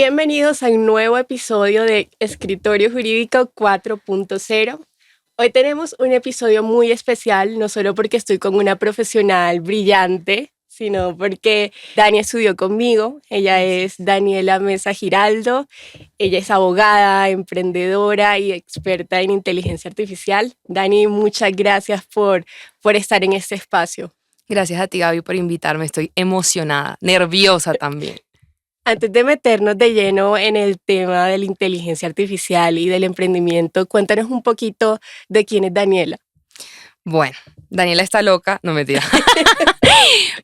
Bienvenidos a un nuevo episodio de Escritorio Jurídico 4.0. Hoy tenemos un episodio muy especial, no solo porque estoy con una profesional brillante, sino porque Dani estudió conmigo. Ella es Daniela Mesa Giraldo. Ella es abogada, emprendedora y experta en inteligencia artificial. Dani, muchas gracias por estar en este espacio. Gracias a ti, Gaby, por invitarme. Estoy emocionada, nerviosa también. Antes de meternos de lleno en el tema de la inteligencia artificial y del emprendimiento, cuéntanos un poquito de quién es Daniela. Bueno, Daniela está loca, no mentira.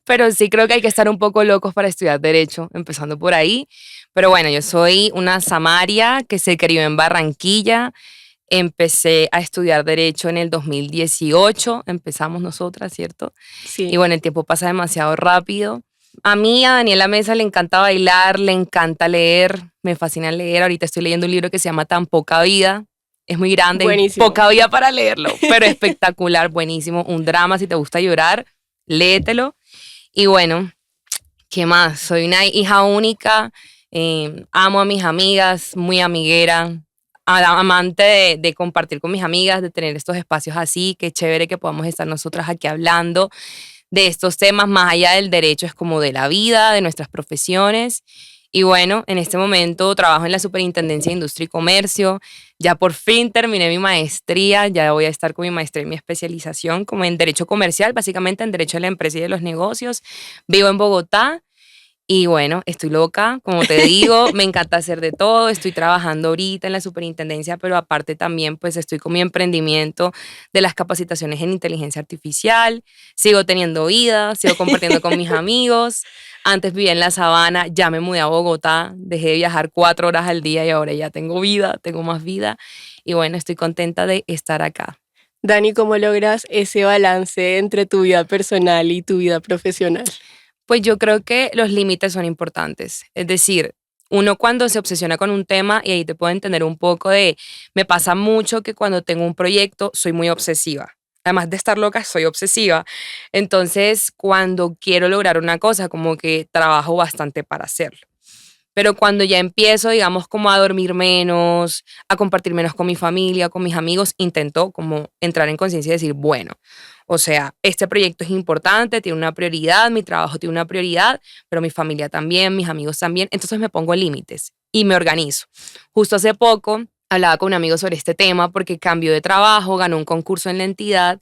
Pero sí creo que hay que estar un poco locos para estudiar Derecho, empezando por ahí. Pero bueno, yo soy una samaria que se crió en Barranquilla. Empecé a estudiar Derecho en el 2018. Empezamos nosotras, ¿cierto? Sí. Y bueno, el tiempo pasa demasiado rápido. A Daniela Mesa le encanta bailar, le encanta leer, me fascina leer. Ahorita estoy leyendo un libro que se llama Tan poca vida. Es muy grande, Buenísimo. poca vida para leerlo, pero espectacular, buenísimo. Un drama, si te gusta llorar, léetelo. Y bueno, ¿qué más? Soy una hija única, amo a mis amigas, muy amiguera, amante de compartir con mis amigas, de tener estos espacios así. Qué chévere que podamos estar nosotras aquí hablando de estos temas más allá del derecho, es como de la vida, de nuestras profesiones. Y bueno, en este momento trabajo en la Superintendencia de Industria y Comercio. Ya por fin terminé mi maestría, ya voy a estar con mi maestría y mi especialización como en Derecho Comercial, básicamente en Derecho de la Empresa y de los Negocios. Vivo en Bogotá. Y bueno, estoy loca, como te digo, me encanta hacer de todo, estoy trabajando ahorita en la superintendencia, pero aparte también pues estoy con mi emprendimiento de las capacitaciones en inteligencia artificial, sigo teniendo vida, sigo compartiendo con mis amigos. Antes vivía en la Sabana, ya me mudé a Bogotá, dejé de viajar 4 horas al día y ahora ya tengo vida, tengo más vida. Y bueno, estoy contenta de estar acá. Dani, ¿cómo logras ese balance entre tu vida personal y tu vida profesional? Pues yo creo que los límites son importantes. Es decir, uno cuando se obsesiona con un tema, y ahí te puedo entender un poco me pasa mucho que cuando tengo un proyecto soy muy obsesiva. Además de estar loca, soy obsesiva. Entonces, cuando quiero lograr una cosa, como que trabajo bastante para hacerlo. Pero cuando ya empiezo, digamos, como a dormir menos, a compartir menos con mi familia, con mis amigos, intento como entrar en conciencia y decir, bueno, o sea, este proyecto es importante, tiene una prioridad, mi trabajo tiene una prioridad, pero mi familia también, mis amigos también. Entonces me pongo límites y me organizo. Justo hace poco hablaba con un amigo sobre este tema porque cambió de trabajo, ganó un concurso en la entidad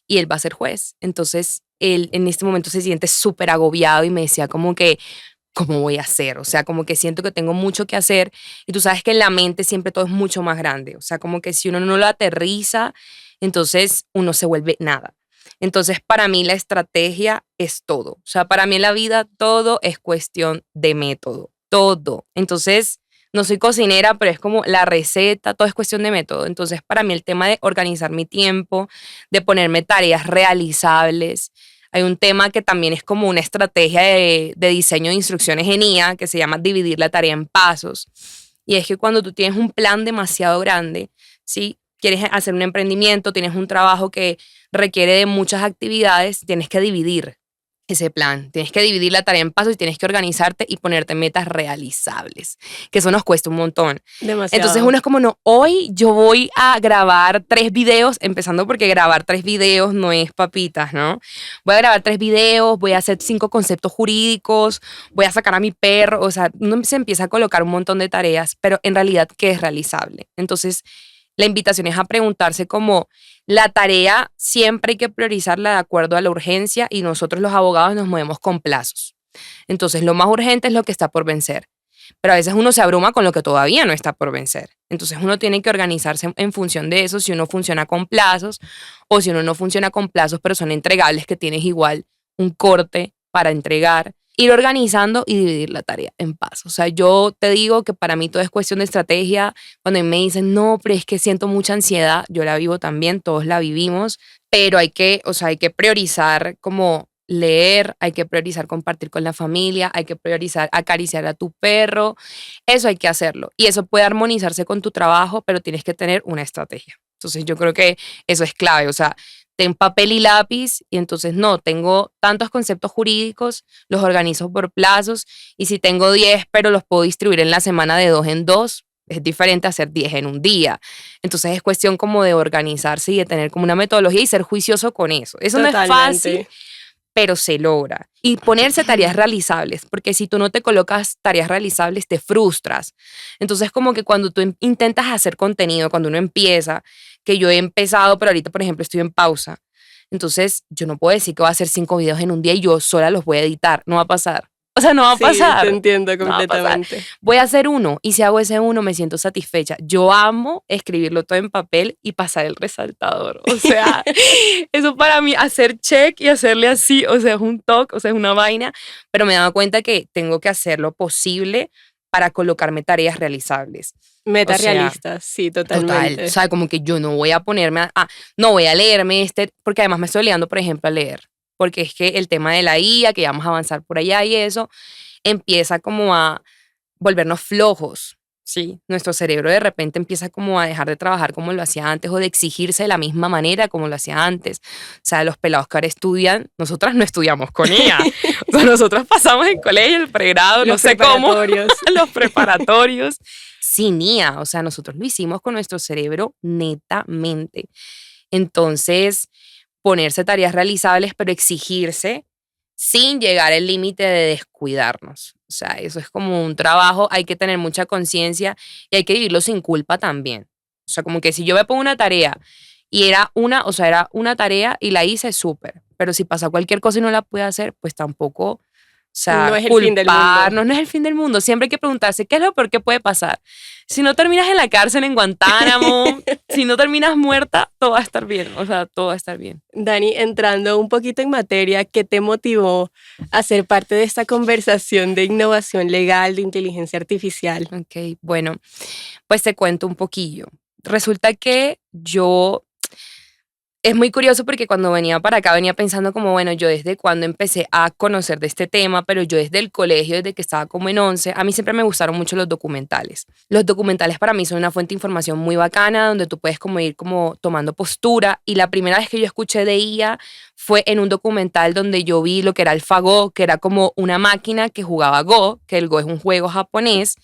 y él va a ser juez. Entonces él en este momento se siente súper agobiado y me decía como que, ¿cómo voy a hacer? O sea, como que siento que tengo mucho que hacer y tú sabes que en la mente siempre todo es mucho más grande. O sea, como que si uno no lo aterriza, entonces uno se vuelve nada. Entonces, para mí la estrategia es todo. O sea, para mí en la vida todo es cuestión de método. Todo. Entonces, no soy cocinera, pero es como la receta, todo es cuestión de método. Entonces, para mí el tema de organizar mi tiempo, de ponerme tareas realizables. Hay un tema que también es como una estrategia de diseño de instrucciones en IA que se llama dividir la tarea en pasos. Y es que cuando tú tienes un plan demasiado grande, ¿sí? Quieres hacer un emprendimiento, tienes un trabajo que requiere de muchas actividades, tienes que dividir ese plan, tienes que dividir la tarea en pasos y tienes que organizarte y ponerte metas realizables, que eso nos cuesta un montón. Demasiado. Entonces uno es como, no, hoy yo voy a grabar 3 videos, empezando porque grabar 3 videos no es papitas, ¿no? Voy a grabar 3 videos, voy a hacer 5 conceptos jurídicos, voy a sacar a mi perro, o sea, uno se empieza a colocar un montón de tareas, pero en realidad, ¿qué es realizable? Entonces, la invitación es a preguntarse como la tarea siempre hay que priorizarla de acuerdo a la urgencia y nosotros los abogados nos movemos con plazos. Entonces, lo más urgente es lo que está por vencer. Pero a veces uno se abruma con lo que todavía no está por vencer. Entonces uno tiene que organizarse en función de eso, si uno funciona con plazos o si uno no funciona con plazos, pero son entregables que tienes igual un corte para entregar. Ir organizando y dividir la tarea en pasos. O sea, yo te digo que para mí todo es cuestión de estrategia. Cuando me dicen, no, pero es que siento mucha ansiedad, yo la vivo también, todos la vivimos, pero hay que priorizar como leer, hay que priorizar compartir con la familia, hay que priorizar acariciar a tu perro, eso hay que hacerlo. Y eso puede armonizarse con tu trabajo, pero tienes que tener una estrategia. Entonces yo creo que eso es clave, o sea, ten papel y lápiz, y entonces no, tengo tantos conceptos jurídicos, los organizo por plazos, y si tengo 10, pero los puedo distribuir en la semana de 2 en 2, es diferente a hacer 10 en un día. Entonces es cuestión como de organizarse y de tener como una metodología y ser juicioso con eso. Eso no es fácil, pero se logra. Y ponerse tareas realizables, porque si tú no te colocas tareas realizables, te frustras. Entonces, como que cuando tú intentas hacer contenido, cuando uno empieza, que yo he empezado, pero ahorita, por ejemplo, estoy en pausa. Entonces, yo no puedo decir que voy a hacer 5 videos en un día y yo sola los voy a editar. No va a pasar. O sea, no va a pasar. Sí, te entiendo No va a pasar. completamente. Voy a hacer uno y si hago ese uno me siento satisfecha. Yo amo escribirlo todo en papel y pasar el resaltador. O sea, eso para mí, hacer check y hacerle así, o sea, es un toque, o sea, es una vaina, pero me he dado cuenta que tengo que hacer lo posible para colocarme tareas realizables. Metas O sea, realistas, sí, totalmente. Total, o sea, como que yo no voy a ponerme no voy a leerme porque además me estoy liando, por ejemplo, a leer, porque es que el tema de la IA, que ya vamos a avanzar por allá y eso, empieza como a volvernos flojos, ¿sí? Nuestro cerebro de repente empieza como a dejar de trabajar como lo hacía antes o de exigirse de la misma manera como lo hacía antes. O sea, los pelados que ahora estudian, nosotras no estudiamos con IA. O sea, nosotras pasamos en colegio, el pregrado, no sé cómo, los preparatorios, sin IA. O sea, nosotros lo hicimos con nuestro cerebro netamente. Entonces, ponerse tareas realizables, pero exigirse sin llegar al límite de descuidarnos. O sea, eso es como un trabajo, hay que tener mucha conciencia y hay que vivirlo sin culpa también. O sea, como que si yo me pongo una tarea y era una tarea y la hice súper, pero si pasa cualquier cosa y no la pude hacer, pues tampoco, o sea, no es el fin del mundo. no es el fin del mundo. Siempre hay que preguntarse, ¿qué es lo peor que puede pasar? Si no terminas en la cárcel en Guantánamo, si no terminas muerta, todo va a estar bien. O sea, todo va a estar bien. Dani, entrando un poquito en materia, ¿qué te motivó a ser parte de esta conversación de innovación legal de inteligencia artificial? Ok, bueno, pues te cuento un poquillo. Resulta que es muy curioso porque cuando venía para acá venía pensando como, bueno, yo desde cuando empecé a conocer de este tema, pero yo desde el colegio, desde que estaba como en 11, a mí siempre me gustaron mucho los documentales. Los documentales para mí son una fuente de información muy bacana, donde tú puedes como ir como tomando postura, y la primera vez que yo escuché de IA fue en un documental donde yo vi lo que era AlphaGo, que era como una máquina que jugaba Go, que el Go es un juego japonés,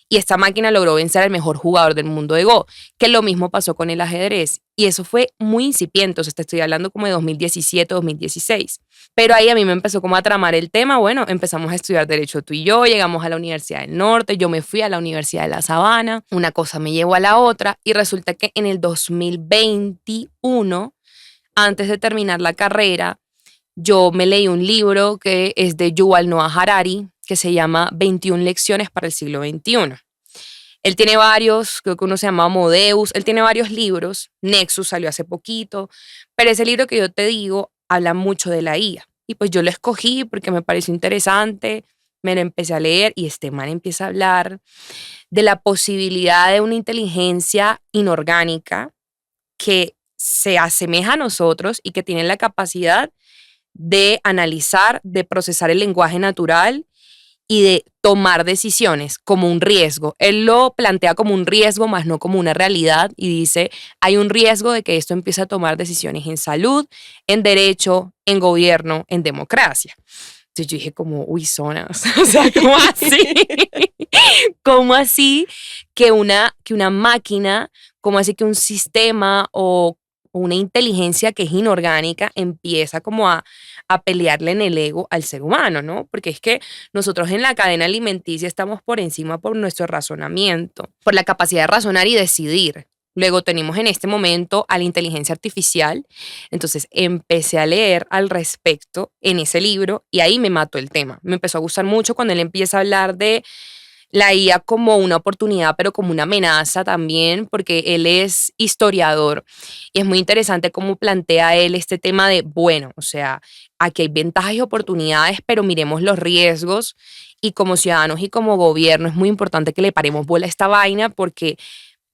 y esta máquina logró vencer al mejor jugador del mundo de Go, que lo mismo pasó con el ajedrez. Y eso fue muy incipiente, o sea, te estoy hablando como de 2017, 2016. Pero ahí a mí me empezó como a tramar el tema. Bueno, empezamos a estudiar Derecho tú y yo, llegamos a la Universidad del Norte, yo me fui a la Universidad de La Sabana, una cosa me llevó a la otra, y resulta que en el 2021, antes de terminar la carrera, yo me leí un libro que es de Yuval Noah Harari, que se llama 21 lecciones para el siglo XXI. Él tiene varios, creo que uno se llama Homo Deus, él tiene varios libros, Nexus salió hace poquito, pero ese libro que yo te digo habla mucho de la IA. Y pues yo lo escogí porque me pareció interesante, me lo empecé a leer y este man empieza a hablar de la posibilidad de una inteligencia inorgánica que se asemeja a nosotros y que tiene la capacidad de analizar, de procesar el lenguaje natural y de tomar decisiones como un riesgo. Él lo plantea como un riesgo, más no como una realidad, y dice, hay un riesgo de que esto empiece a tomar decisiones en salud, en derecho, en gobierno, en democracia. Entonces yo dije como, uy, zonas, o sea, ¿cómo así? ¿Cómo así que una máquina, cómo así que un sistema o una inteligencia que es inorgánica empieza como a pelearle en el ego al ser humano, ¿no? Porque es que nosotros en la cadena alimenticia estamos por encima por nuestro razonamiento, por la capacidad de razonar y decidir. Luego tenemos en este momento a la inteligencia artificial. Entonces empecé a leer al respecto en ese libro y ahí me mató el tema. Me empezó a gustar mucho cuando él empieza a hablar de la IA como una oportunidad, pero como una amenaza también, porque él es historiador y es muy interesante cómo plantea él este tema de, bueno, o sea, aquí hay ventajas y oportunidades, pero miremos los riesgos, y como ciudadanos y como gobierno es muy importante que le paremos bola a esta vaina porque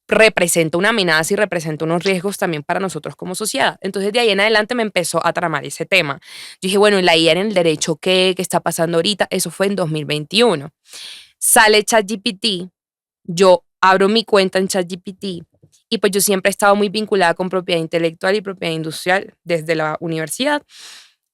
representa una amenaza y representa unos riesgos también para nosotros como sociedad. Entonces de ahí en adelante me empezó a tramar ese tema. Yo dije, bueno, la IA en el derecho, ¿qué está pasando ahorita? Eso fue en 2021. Sale ChatGPT, yo abro mi cuenta en ChatGPT Y pues yo siempre he estado muy vinculada con propiedad intelectual y propiedad industrial desde la universidad.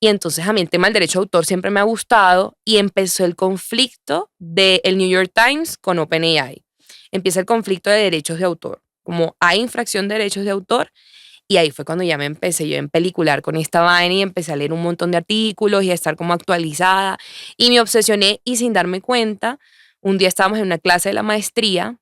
Y entonces a mí el tema del derecho de autor siempre me ha gustado y empezó el conflicto del New York Times con OpenAI. Empieza el conflicto de derechos de autor. Como hay infracción de derechos de autor, y ahí fue cuando ya me empecé yo a empelicular con esta vaina y empecé a leer un montón de artículos y a estar como actualizada. Y me obsesioné y sin darme cuenta, un día estábamos en una clase de la maestría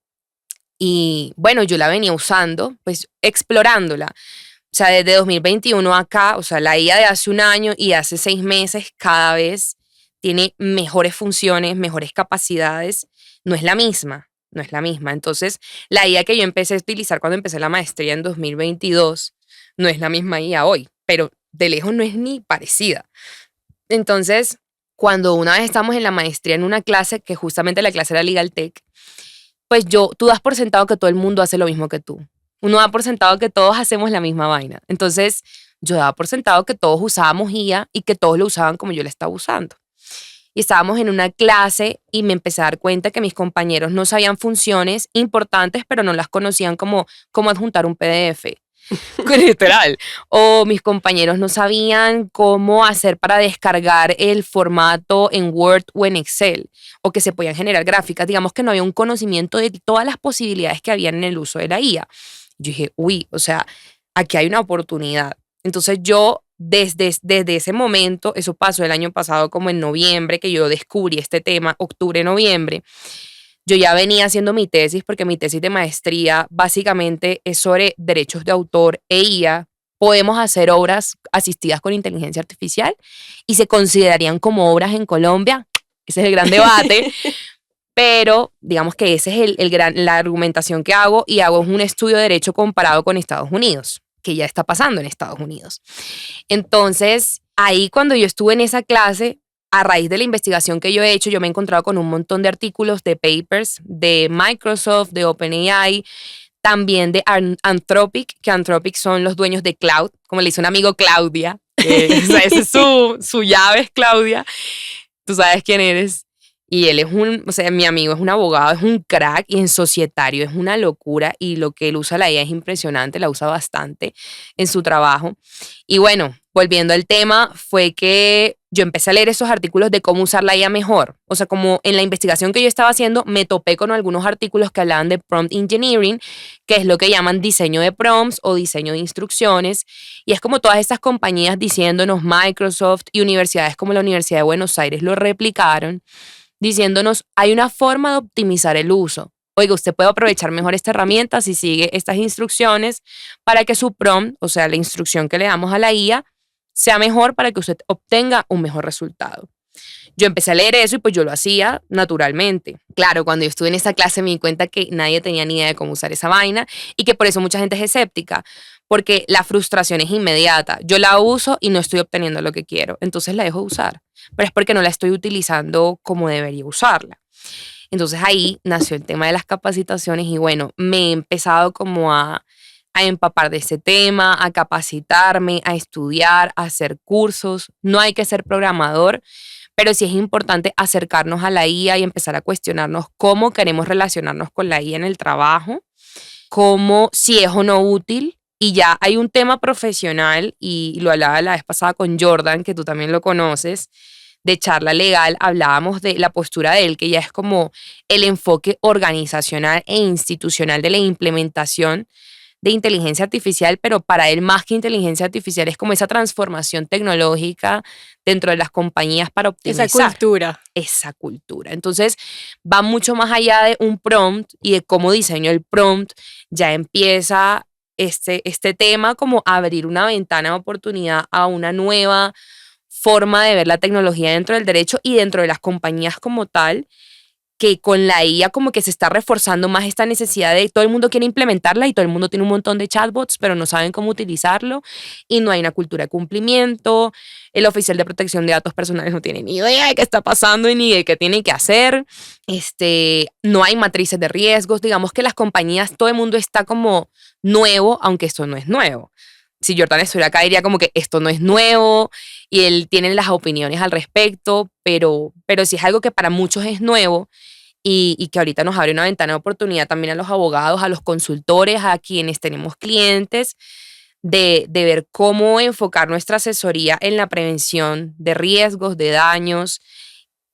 y bueno, yo la venía usando, pues explorándola. O sea, desde 2021 acá, o sea, la IA de hace un año y hace 6 meses cada vez tiene mejores funciones, mejores capacidades. No es la misma, no es la misma. Entonces, la IA que yo empecé a utilizar cuando empecé la maestría en 2022 no es la misma IA hoy, pero de lejos no es ni parecida. Entonces, cuando una vez estamos en la maestría en una clase, que justamente la clase era Legal Tech, pues tú das por sentado que todo el mundo hace lo mismo que tú. Uno da por sentado que todos hacemos la misma vaina. Entonces, yo daba por sentado que todos usábamos IA y que todos lo usaban como yo la estaba usando. Y estábamos en una clase y me empecé a dar cuenta que mis compañeros no sabían funciones importantes, pero no las conocían como adjuntar un PDF. Literal. O mis compañeros no sabían cómo hacer para descargar el formato en Word o en Excel, o que se podían generar gráficas. Digamos que no había un conocimiento de todas las posibilidades que habían en el uso de la IA. Yo dije, uy, o sea, aquí hay una oportunidad. Entonces yo, desde ese momento, eso pasó el año pasado como en noviembre, que yo descubrí este tema, octubre, noviembre. Yo ya venía haciendo mi tesis porque mi tesis de maestría básicamente es sobre derechos de autor e IA. Podemos hacer obras asistidas con inteligencia artificial y se considerarían como obras en Colombia. Ese es el gran debate. Pero digamos que esa es la argumentación que hago y hago un estudio de derecho comparado con Estados Unidos, que ya está pasando en Estados Unidos. Entonces, ahí cuando yo estuve en esa clase, a raíz de la investigación que yo he hecho, yo me he encontrado con un montón de artículos, de papers de Microsoft, de OpenAI, también de Anthropic, que Anthropic son los dueños de Cloud, como le dice un amigo Claudia, o sea, ese es su llave, es Claudia, tú sabes quién eres. Y él o sea, mi amigo es un abogado, es un crack y en societario es una locura y lo que él usa la IA es impresionante, la usa bastante en su trabajo. Y bueno, volviendo al tema, fue que yo empecé a leer esos artículos de cómo usar la IA mejor. O sea, como en la investigación que yo estaba haciendo, me topé con algunos artículos que hablaban de prompt engineering, que es lo que llaman diseño de prompts o diseño de instrucciones. Y es como todas estas compañías diciéndonos, Microsoft y universidades como la Universidad de Buenos Aires lo replicaron, diciéndonos, hay una forma de optimizar el uso. Oiga, usted puede aprovechar mejor esta herramienta si sigue estas instrucciones para que su prompt, o sea, la instrucción que le damos a la IA, sea mejor para que usted obtenga un mejor resultado. Yo empecé a leer eso y pues yo lo hacía naturalmente. Claro, cuando yo estuve en esa clase me di cuenta que nadie tenía ni idea de cómo usar esa vaina y que por eso mucha gente es escéptica, porque la frustración es inmediata. Yo la uso y no estoy obteniendo lo que quiero, entonces la dejo de usar, pero es porque no la estoy utilizando como debería usarla. Entonces ahí nació el tema de las capacitaciones y bueno, me he empezado como a empapar de ese tema, a capacitarme, a estudiar, a hacer cursos. No hay que ser programador, pero sí es importante acercarnos a la IA y empezar a cuestionarnos cómo queremos relacionarnos con la IA en el trabajo, cómo, si es o no útil. Y ya hay un tema profesional, y lo hablaba la vez pasada con Jordan, que tú también lo conoces, de charla legal, hablábamos de la postura de él, que ya es como el enfoque organizacional e institucional de la implementación de inteligencia artificial, pero para él más que inteligencia artificial es como esa transformación tecnológica dentro de las compañías para optimizar. Esa cultura. Esa cultura. Entonces va mucho más allá de un prompt y de cómo diseño el prompt, ya empieza este tema como abrir una ventana de oportunidad a una nueva forma de ver la tecnología dentro del derecho y dentro de las compañías como tal, que con la IA como que se está reforzando más esta necesidad de todo el mundo quiere implementarla y todo el mundo tiene un montón de chatbots, pero no saben cómo utilizarlo y no hay una cultura de cumplimiento. El oficial de protección de datos personales no tiene ni idea de qué está pasando y ni de qué tiene que hacer. No hay matrices de riesgos. Digamos que las compañías, todo el mundo está como nuevo, aunque esto no es nuevo. Si Jordan estuviera acá diría como que esto no es nuevo y él tiene las opiniones al respecto, pero si es algo que para muchos es nuevo y que ahorita nos abre una ventana de oportunidad también a los abogados, a los consultores, a quienes tenemos clientes, de ver cómo enfocar nuestra asesoría en la prevención de riesgos, de daños,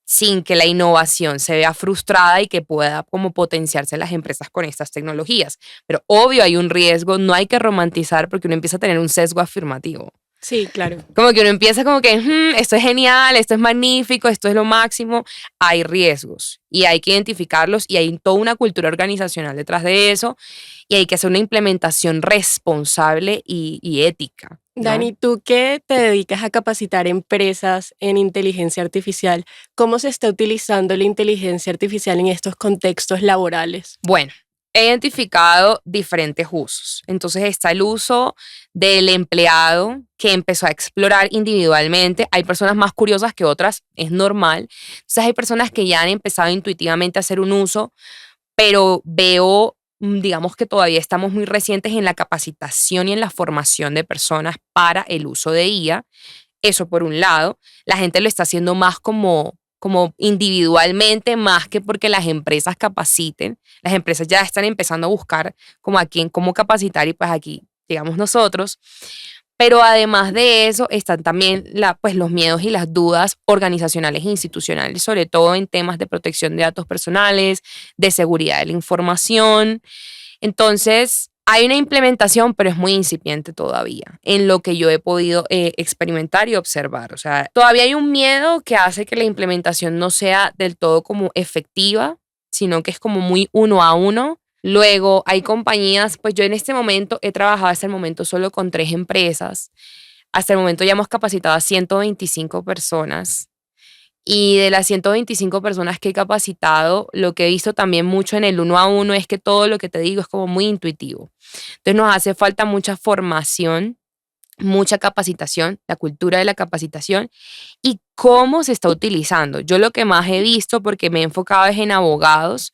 sin que la innovación se vea frustrada y que pueda como potenciarse las empresas con estas tecnologías. Pero obvio hay un riesgo, no hay que romantizar porque uno empieza a tener un sesgo afirmativo. Sí, claro. Como que uno empieza como que, esto es genial, esto es magnífico, esto es lo máximo. Hay riesgos y hay que identificarlos y hay toda una cultura organizacional detrás de eso y hay que hacer una implementación responsable y ética, ¿no? Dani, tú que te dedicas a capacitar empresas en inteligencia artificial, ¿cómo se está utilizando la inteligencia artificial en estos contextos laborales? Bueno, he identificado diferentes usos. Entonces está el uso del empleado que empezó a explorar individualmente. Hay personas más curiosas que otras, es normal. Entonces hay personas que ya han empezado intuitivamente a hacer un uso, pero veo, digamos que todavía estamos muy recientes en la capacitación y en la formación de personas para el uso de IA. Eso por un lado, la gente lo está haciendo más como individualmente, más que porque las empresas capaciten. Las empresas ya están empezando a buscar como a quién, cómo capacitar y pues aquí, digamos nosotros. Pero además de eso están también pues los miedos y las dudas organizacionales e institucionales, sobre todo en temas de protección de datos personales, de seguridad de la información. Entonces, hay una implementación, pero es muy incipiente todavía en lo que yo he podido experimentar y observar. O sea, todavía hay un miedo que hace que la implementación no sea del todo como efectiva, sino que es como muy uno a uno. Luego hay compañías, pues yo en este momento he trabajado hasta el momento solo con 3 empresas. Hasta el momento ya hemos capacitado a 125 personas. Y de las 125 personas que he capacitado, lo que he visto también mucho en el uno a uno es que todo lo que te digo es como muy intuitivo. Entonces nos hace falta mucha formación, mucha capacitación, la cultura de la capacitación y cómo se está utilizando. Yo lo que más he visto, porque me he enfocado es en abogados,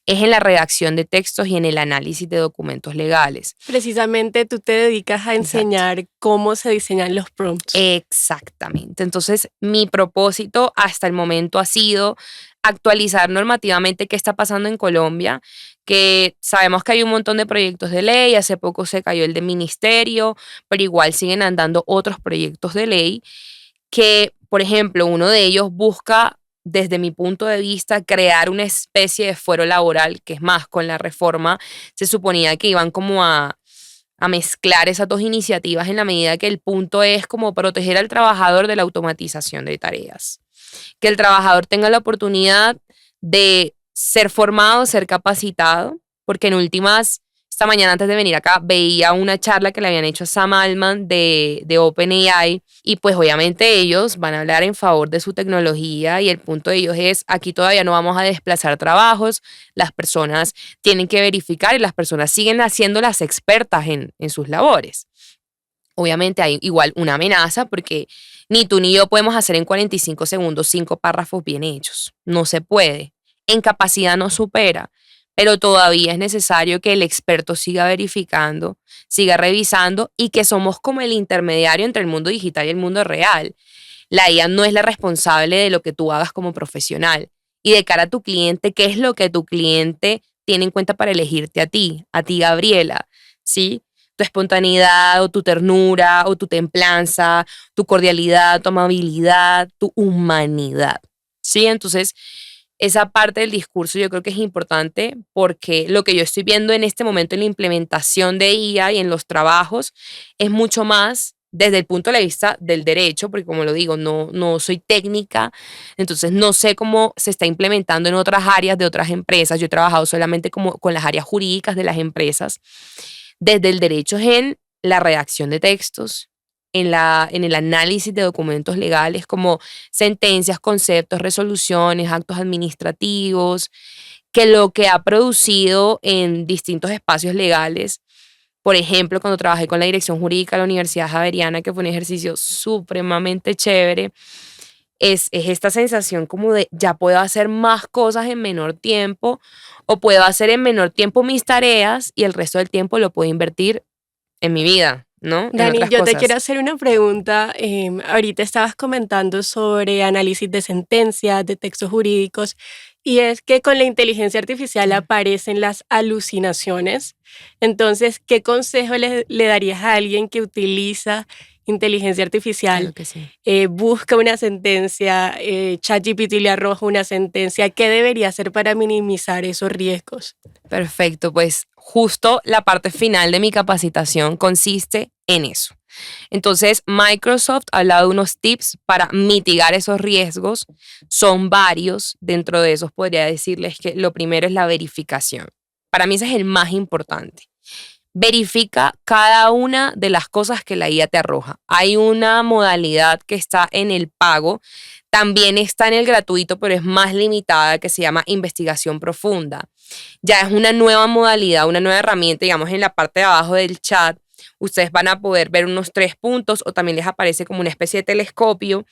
es en la redacción de textos y en el análisis de documentos legales. Precisamente tú te dedicas a enseñar cómo se diseñan los prompts. Exactamente. Entonces, mi propósito hasta el momento ha sido actualizar normativamente qué está pasando en Colombia, que sabemos que hay un montón de proyectos de ley, hace poco se cayó el de ministerio, pero igual siguen andando otros proyectos de ley que, por ejemplo, uno de ellos busca, desde mi punto de vista, crear una especie de fuero laboral, que es más, con la reforma se suponía que iban como a mezclar esas dos iniciativas en la medida que el punto es como proteger al trabajador de la automatización de tareas. Que el trabajador tenga la oportunidad de ser formado, ser capacitado, porque en últimas, esta mañana antes de venir acá, veía una charla que le habían hecho a Sam Altman de OpenAI y pues obviamente ellos van a hablar en favor de su tecnología y el punto de ellos es, aquí todavía no vamos a desplazar trabajos, las personas tienen que verificar y las personas siguen haciendo las expertas en sus labores. Obviamente hay igual una amenaza porque ni tú ni yo podemos hacer en 45 segundos 5 párrafos bien hechos. No se puede. En capacidad no supera, pero todavía es necesario que el experto siga verificando, siga revisando y que somos como el intermediario entre el mundo digital y el mundo real. La IA no es la responsable de lo que tú hagas como profesional. Y de cara a tu cliente, ¿qué es lo que tu cliente tiene en cuenta para elegirte a ti, Gabriela? ¿Sí? Tu espontaneidad o tu ternura o tu templanza, tu cordialidad, tu amabilidad, tu humanidad. ¿Sí? Entonces, esa parte del discurso yo creo que es importante porque lo que yo estoy viendo en este momento en la implementación de IA y en los trabajos es mucho más desde el punto de vista del derecho, porque como lo digo, no soy técnica, entonces no sé cómo se está implementando en otras áreas de otras empresas. Yo he trabajado solamente como con las áreas jurídicas de las empresas, desde el derecho en la redacción de textos, en el análisis de documentos legales como sentencias, conceptos, resoluciones, actos administrativos, que lo que ha producido en distintos espacios legales, por ejemplo, cuando trabajé con la dirección jurídica de la Universidad Javeriana, que fue un ejercicio supremamente chévere, es esta sensación como de ya puedo hacer más cosas en menor tiempo o puedo hacer en menor tiempo mis tareas y el resto del tiempo lo puedo invertir en mi vida, ¿no? En Dani, otras yo te cosas. quiero hacer una pregunta. Ahorita estabas comentando sobre análisis de sentencias, de textos jurídicos, y es que con la inteligencia artificial aparecen las alucinaciones. Entonces, ¿qué consejo le darías a alguien que utiliza inteligencia artificial? Claro que sí. Busca una sentencia, ChatGPT le arroja una sentencia. ¿Qué debería hacer para minimizar esos riesgos? Perfecto, pues justo la parte final de mi capacitación consiste en eso. Entonces, Microsoft ha dado unos tips para mitigar esos riesgos. Son varios. Dentro de esos podría decirles que lo primero es la verificación. Para mí ese es el más importante. Verifica cada una de las cosas que la IA te arroja. Hay una modalidad que está en el pago, también está en el gratuito, pero es más limitada, que se llama investigación profunda. Ya es una nueva modalidad, una nueva herramienta, digamos, en la parte de abajo del chat. Ustedes van a poder ver unos 3 puntos o también les aparece como una especie de telescopio.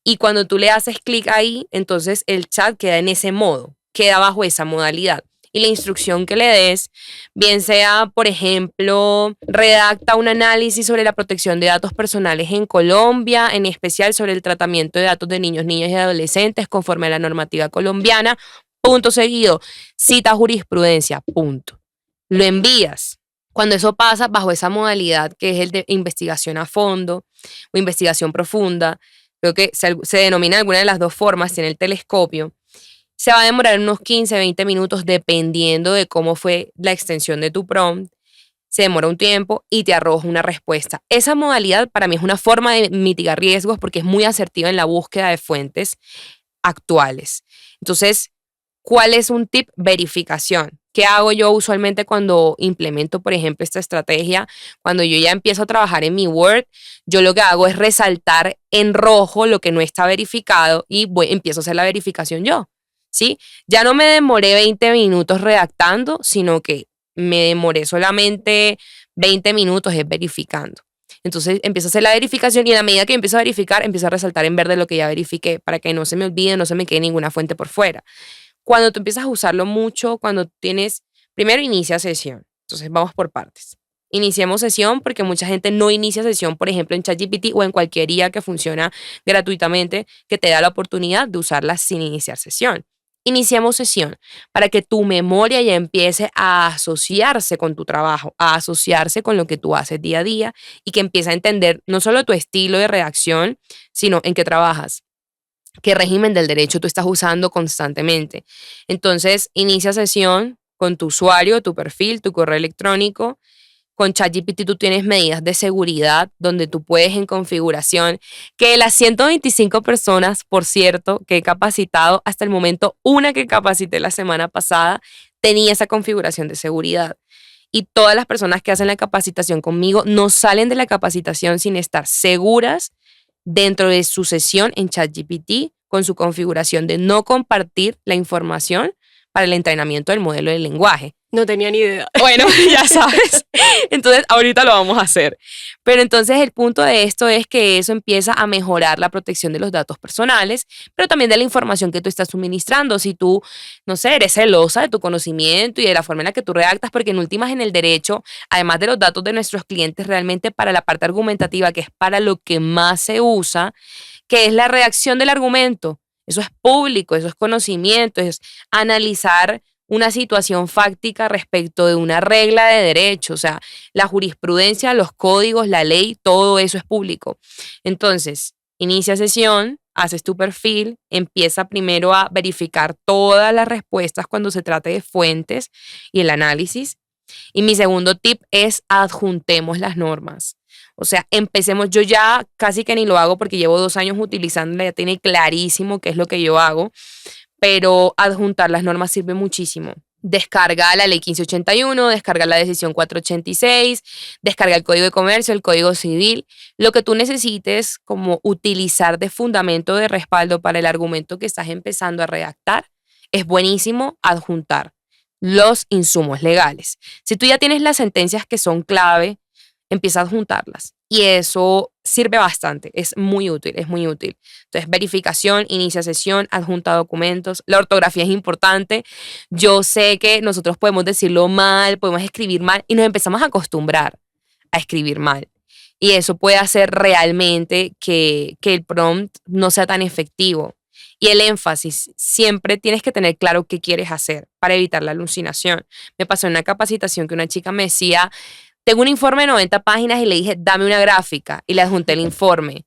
Y cuando tú le haces clic ahí, entonces el chat queda en ese modo, queda bajo esa modalidad. Y la instrucción que le des, bien sea, por ejemplo, redacta un análisis sobre la protección de datos personales en Colombia, en especial sobre el tratamiento de datos de niños, niñas y adolescentes conforme a la normativa colombiana, punto seguido, cita jurisprudencia, punto. Lo envías. Cuando eso pasa bajo esa modalidad que es el de investigación a fondo o investigación profunda, creo que se denomina alguna de las dos formas, tiene el telescopio, se va a demorar unos 15, 20 minutos dependiendo de cómo fue la extensión de tu prompt. Se demora un tiempo y te arroja una respuesta. Esa modalidad para mí es una forma de mitigar riesgos porque es muy asertiva en la búsqueda de fuentes actuales. Entonces, ¿cuál es un tip? Verificación. ¿Qué hago yo usualmente cuando implemento, por ejemplo, esta estrategia? Cuando yo ya empiezo a trabajar en mi Word, yo lo que hago es resaltar en rojo lo que no está verificado y empiezo a hacer la verificación yo. ¿Sí? Ya no me demoré 20 minutos redactando, sino que me demoré solamente 20 minutos verificando. Entonces empiezo a hacer la verificación y a la medida que empiezo a verificar, empiezo a resaltar en verde lo que ya verifiqué para que no se me olvide, no se me quede ninguna fuente por fuera. Cuando tú empiezas a usarlo mucho, cuando tienes, primero inicia sesión. Entonces vamos por partes. Iniciemos sesión porque mucha gente no inicia sesión, por ejemplo, en ChatGPT o en cualquier IA que funciona gratuitamente, que te da la oportunidad de usarla sin iniciar sesión. Iniciamos sesión para que tu memoria ya empiece a asociarse con tu trabajo, a asociarse con lo que tú haces día a día y que empiece a entender no solo tu estilo de redacción, sino en qué trabajas, qué régimen del derecho tú estás usando constantemente. Entonces, inicia sesión con tu usuario, tu perfil, tu correo electrónico. Con ChatGPT tú tienes medidas de seguridad donde tú puedes en configuración, que las 125 personas, por cierto, que he capacitado hasta el momento, una que capacité la semana pasada, tenía esa configuración de seguridad. Y todas las personas que hacen la capacitación conmigo no salen de la capacitación sin estar seguras dentro de su sesión en ChatGPT con su configuración de no compartir la información para el entrenamiento del modelo de lenguaje. No tenía ni idea. Bueno, ya sabes. Entonces, ahorita lo vamos a hacer. Pero entonces el punto de esto es que eso empieza a mejorar la protección de los datos personales, pero también de la información que tú estás suministrando. Si tú, no sé, eres celosa de tu conocimiento y de la forma en la que tú redactas, porque en últimas en el derecho, además de los datos de nuestros clientes, realmente para la parte argumentativa, que es para lo que más se usa, que es la redacción del argumento. Eso es público, eso es conocimiento, es analizar una situación fáctica respecto de una regla de derecho, o sea, la jurisprudencia, los códigos, la ley, todo eso es público. Entonces, inicia sesión, haces tu perfil, empieza primero a verificar todas las respuestas cuando se trate de fuentes y el análisis. Y mi segundo tip es adjuntemos las normas. O sea, empecemos, yo ya casi que ni lo hago porque llevo 2 años utilizándola, ya tiene clarísimo qué es lo que yo hago, pero adjuntar las normas sirve muchísimo. Descarga la ley 1581, descarga la decisión 486, descarga el código de comercio, el código civil, lo que tú necesites como utilizar de fundamento de respaldo para el argumento que estás empezando a redactar, es buenísimo adjuntar los insumos legales. Si tú ya tienes las sentencias que son clave, empieza a adjuntarlas. Y eso sirve bastante, es muy útil, es muy útil. Entonces, verificación, inicia sesión, adjunta documentos. La ortografía es importante. Yo sé que nosotros podemos decirlo mal, podemos escribir mal y nos empezamos a acostumbrar a escribir mal. Y eso puede hacer realmente que el prompt no sea tan efectivo. Y el énfasis, siempre tienes que tener claro qué quieres hacer para evitar la alucinación. Me pasó en una capacitación que una chica me decía, tengo un informe de 90 páginas y le dije, dame una gráfica y le adjunté el informe.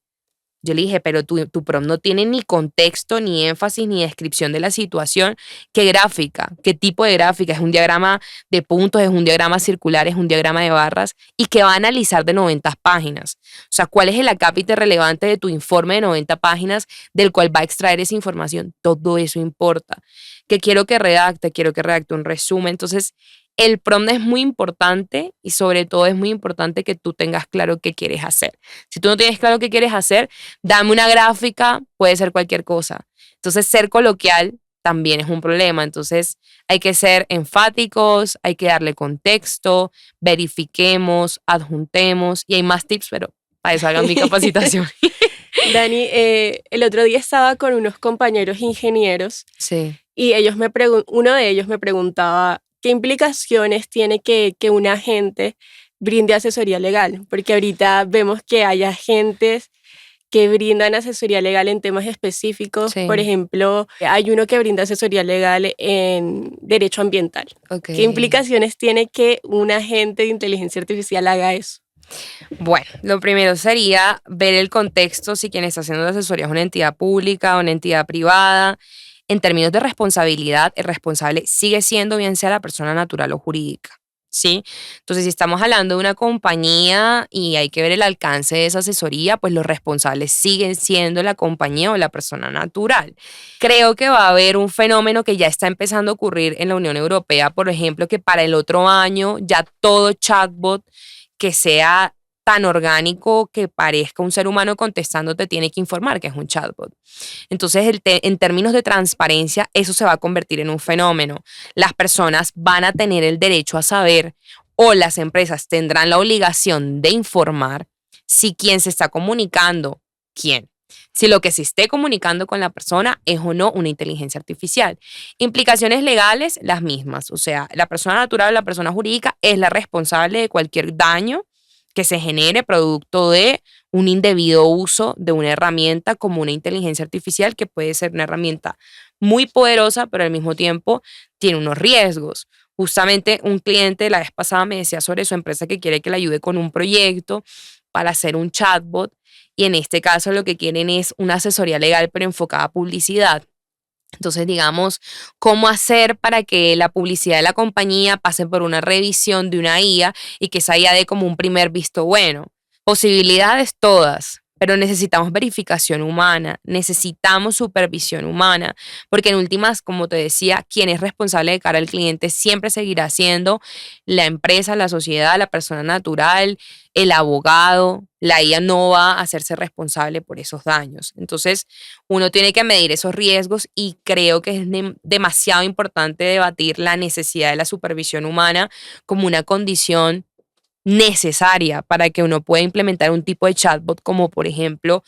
Yo le dije, pero tu prompt no tiene ni contexto, ni énfasis, ni descripción de la situación. ¿Qué gráfica? ¿Qué tipo de gráfica? ¿Es un diagrama de puntos? ¿Es un diagrama circular? ¿Es un diagrama de barras? ¿Y qué va a analizar de 90 páginas? O sea, ¿cuál es el acápite relevante de tu informe de 90 páginas del cual va a extraer esa información? Todo eso importa. ¿Qué quiero que redacte? Quiero que redacte un resumen. Entonces, el prompt es muy importante y sobre todo es muy importante que tú tengas claro qué quieres hacer. Si tú no tienes claro qué quieres hacer, dame una gráfica, puede ser cualquier cosa. Entonces, ser coloquial también es un problema. Entonces, hay que ser enfáticos, hay que darle contexto, verifiquemos, adjuntemos y hay más tips, pero para eso hagan mi capacitación. Dani, el otro día estaba con unos compañeros ingenieros Sí. y uno de ellos me preguntaba qué implicaciones tiene que un agente brinde asesoría legal, porque ahorita vemos que hay agentes que brindan asesoría legal en temas específicos. Sí. Por ejemplo, hay uno que brinda asesoría legal en derecho ambiental. Okay. ¿Qué implicaciones tiene que un agente de inteligencia artificial haga eso? Bueno, lo primero sería ver el contexto, si quien está haciendo la asesoría es una entidad pública o una entidad privada. En términos de responsabilidad, el responsable sigue siendo bien sea la persona natural o jurídica, ¿sí? Entonces, si estamos hablando de una compañía y hay que ver el alcance de esa asesoría, pues los responsables siguen siendo la compañía o la persona natural. Creo que va a haber un fenómeno que ya está empezando a ocurrir en la Unión Europea, por ejemplo, que para el otro año ya todo chatbot que sea tan orgánico que parezca un ser humano contestando te tiene que informar que es un chatbot. Entonces, en términos de transparencia, eso se va a convertir en un fenómeno. Las personas van a tener el derecho a saber o las empresas tendrán la obligación de informar si quien se está comunicando, quién. Si lo que se esté comunicando con la persona es o no una inteligencia artificial. Implicaciones legales, las mismas. O sea, la persona natural o la persona jurídica es la responsable de cualquier daño que se genere producto de un indebido uso de una herramienta como una inteligencia artificial, que puede ser una herramienta muy poderosa, pero al mismo tiempo tiene unos riesgos. Justamente un cliente la vez pasada me decía sobre su empresa que quiere que le ayude con un proyecto para hacer un chatbot y en este caso lo que quieren es una asesoría legal pero enfocada a publicidad. Entonces, digamos, ¿cómo hacer para que la publicidad de la compañía pase por una revisión de una IA y que esa IA dé como un primer visto bueno? Posibilidades todas, pero necesitamos verificación humana, necesitamos supervisión humana, porque en últimas, como te decía, quien es responsable de cara al cliente siempre seguirá siendo la empresa, la sociedad, la persona natural, el abogado. La IA no va a hacerse responsable por esos daños. Entonces, uno tiene que medir esos riesgos y creo que es demasiado importante debatir la necesidad de la supervisión humana como una condición necesaria para que uno pueda implementar un tipo de chatbot como por ejemplo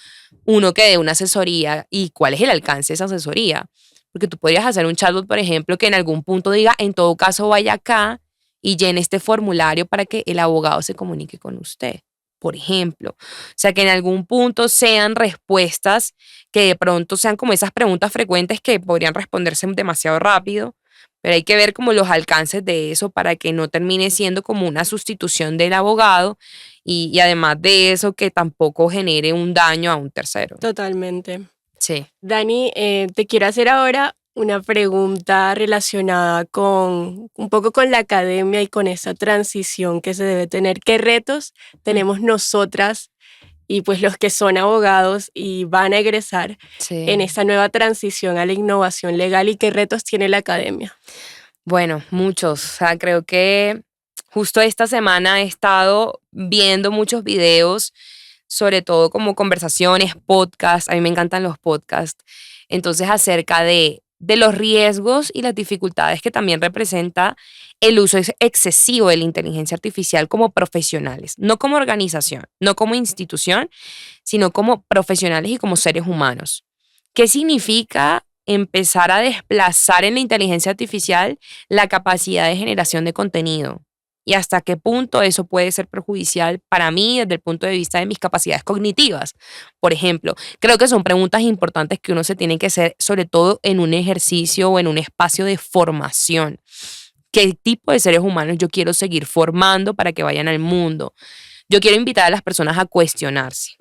uno que dé una asesoría y cuál es el alcance de esa asesoría. Porque tú podrías hacer un chatbot, por ejemplo, que en algún punto diga, en todo caso vaya acá y llene este formulario para que el abogado se comunique con usted, por ejemplo. O sea, que en algún punto sean respuestas que de pronto sean como esas preguntas frecuentes que podrían responderse demasiado rápido, pero hay que ver como los alcances de eso para que no termine siendo como una sustitución del abogado y además de eso que tampoco genere un daño a un tercero. Totalmente. Sí. Dani, te quiero hacer ahora una pregunta relacionada con un poco con la academia y con esa transición que se debe tener. ¿Qué retos tenemos nosotras y pues los que son abogados y van a egresar en esta nueva transición a la innovación legal y qué retos tiene la academia? Bueno, muchos. O sea, creo que justo esta semana he estado viendo muchos videos, sobre todo como conversaciones, podcasts. A mí me encantan los podcasts. Entonces, acerca de los riesgos y las dificultades que también representa el uso excesivo de la inteligencia artificial como profesionales, no como organización, no como institución, sino como profesionales y como seres humanos. ¿Qué significa empezar a desplazar en la inteligencia artificial la capacidad de generación de contenido? y hasta qué punto eso puede ser perjudicial para mí desde el punto de vista de mis capacidades cognitivas. Por ejemplo, creo que son preguntas importantes que uno se tiene que hacer, sobre todo en un ejercicio o en un espacio de formación. ¿Qué tipo de seres humanos yo quiero seguir formando para que vayan al mundo? Yo quiero invitar a las personas a cuestionarse.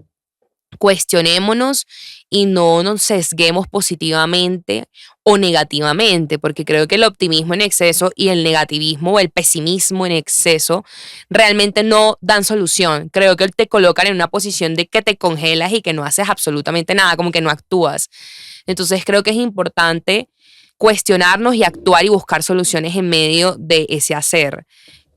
Cuestionémonos y no nos sesguemos positivamente o negativamente, porque creo que el optimismo en exceso y el negativismo o el pesimismo en exceso realmente no dan solución. Creo que te colocan en una posición de que te congelas y que no haces absolutamente nada, como que no actúas. Entonces creo que es importante cuestionarnos y actuar y buscar soluciones en medio de ese hacer,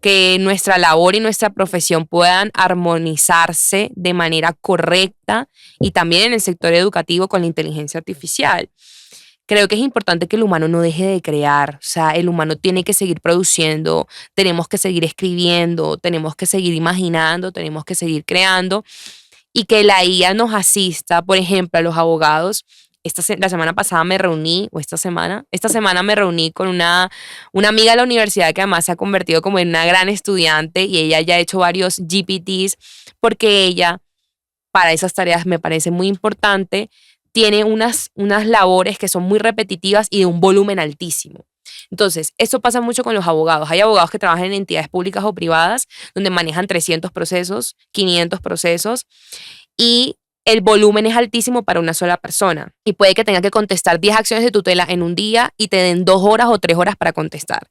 que nuestra labor y nuestra profesión puedan armonizarse de manera correcta y también en el sector educativo con la inteligencia artificial. Creo que es importante que el humano no deje de crear, o sea, el humano tiene que seguir produciendo, tenemos que seguir escribiendo, tenemos que seguir imaginando, tenemos que seguir creando y que la IA nos asista, por ejemplo, a los abogados. La semana pasada me reuní, o esta semana me reuní con una amiga de la universidad que además se ha convertido como en una gran estudiante y ella ya ha hecho varios GPTs porque ella, para esas tareas me parece muy importante, tiene unas labores que son muy repetitivas y de un volumen altísimo. Entonces, esto pasa mucho con los abogados. Hay abogados que trabajan en entidades públicas o privadas donde manejan 300 procesos, 500 procesos y el volumen es altísimo para una sola persona y puede que tenga que contestar 10 acciones de tutela en un día y te den 2 horas o 3 horas para contestar.